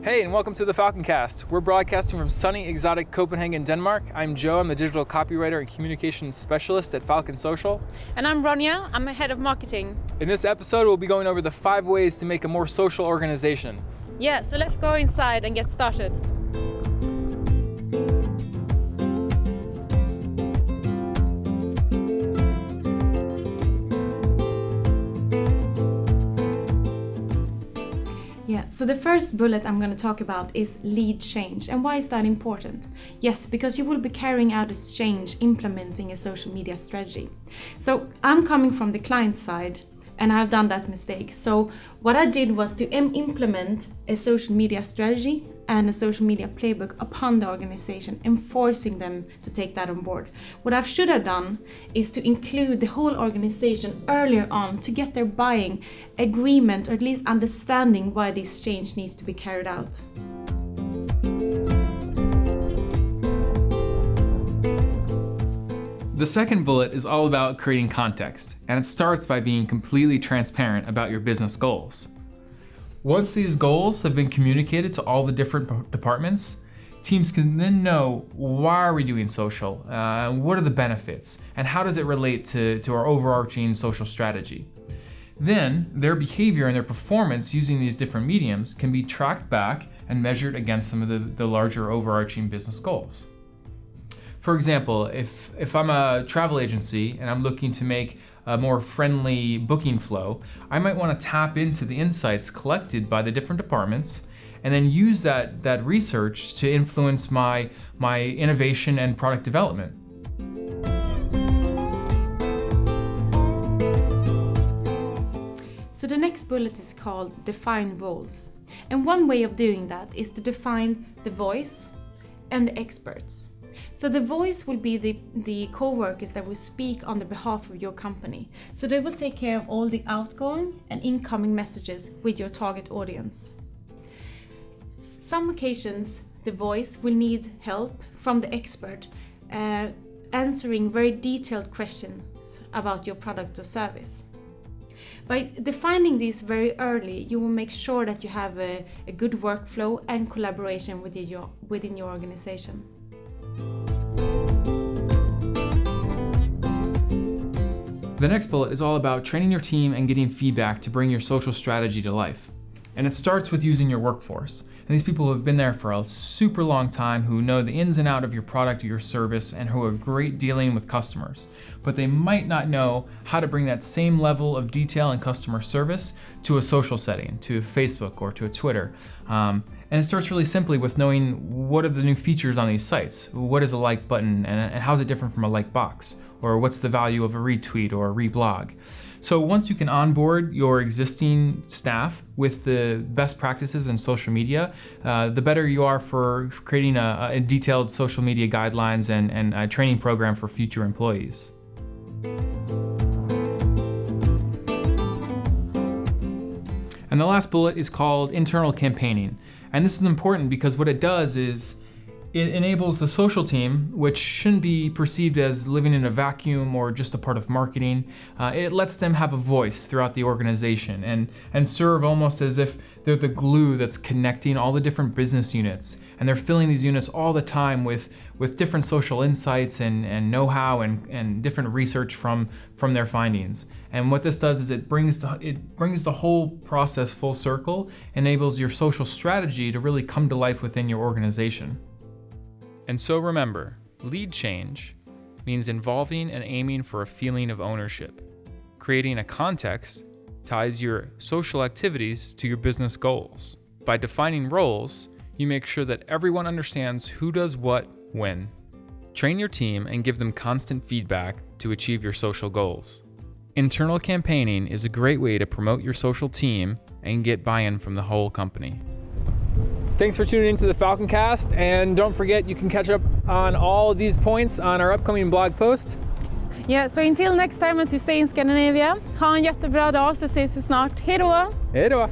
Hey, and welcome to the FALCONCAST. We're broadcasting from sunny, exotic Copenhagen, Denmark. I'm Joe. I'm the digital copywriter and communications specialist at Falcon Social. And I'm Ronja. I'm a head of marketing. In this episode, we'll be going over the 5 ways to make a more social organization. Yeah, so let's go inside and get started. Yeah, so the first bullet I'm going to talk about is lead change. And why is that important? Yes, because you will be carrying out a change, implementing a social media strategy. So I'm coming from the client side and I've done that mistake. So what I did was to implement a social media strategy and a social media playbook upon the organization, enforcing them to take that on board. What I should have done is to include the whole organization earlier on to get their buying agreement, or at least understanding why this change needs to be carried out. The second bullet is all about creating context, and it starts by being completely transparent about your business goals. Once these goals have been communicated to all the different departments, teams can then know, why are we doing social, what are the benefits, and how does it relate to our overarching social strategy. Then their behavior and their performance using these different mediums can be tracked back and measured against some of the larger overarching business goals. For example, if I'm a travel agency and I'm looking to make a more friendly booking flow, I might want to tap into the insights collected by the different departments and then use that research to influence my innovation and product development. So the next bullet is called define roles. And one way of doing that is to define the voice and the experts. So the voice will be the co-workers that will speak on the behalf of your company. So they will take care of all the outgoing and incoming messages with your target audience. Some occasions, the voice will need help from the expert, answering very detailed questions about your product or service. By defining these very early, you will make sure that you have a good workflow and collaboration within your organization. The next bullet is all about training your team and getting feedback to bring your social strategy to life. And it starts with using your workforce. And these people who have been there for a super long time, who know the ins and outs of your product or your service, and who are great dealing with customers. But they might not know how to bring that same level of detail and customer service to a social setting, to Facebook or to a Twitter. And it starts really simply with knowing what are the new features on these sites. What is a like button and how is it different from a like box? Or what's the value of a retweet or a reblog? So once you can onboard your existing staff with the best practices in social media, the better you are for creating a detailed social media guidelines and a training program for future employees. And the last bullet is called internal campaigning. And this is important because what it does is it enables the social team, which shouldn't be perceived as living in a vacuum or just a part of marketing. It lets them have a voice throughout the organization and serve almost as if they're the glue that's connecting all the different business units. And they're filling these units all the time with different social insights and know-how and different research from their findings. And what this does is it brings the whole process full circle, enables your social strategy to really come to life within your organization. And so remember, lead change means involving and aiming for a feeling of ownership. Creating a context ties your social activities to your business goals. By defining roles, you make sure that everyone understands who does what, when. Train your team and give them constant feedback to achieve your social goals. Internal campaigning is a great way to promote your social team and get buy-in from the whole company. Thanks for tuning into the FALCONcast, and don't forget you can catch up on all these points on our upcoming blog post. Yeah, so until next time, as you say in Scandinavia, ha en jättebra dag så ses vi snart. Hej då! Hej då!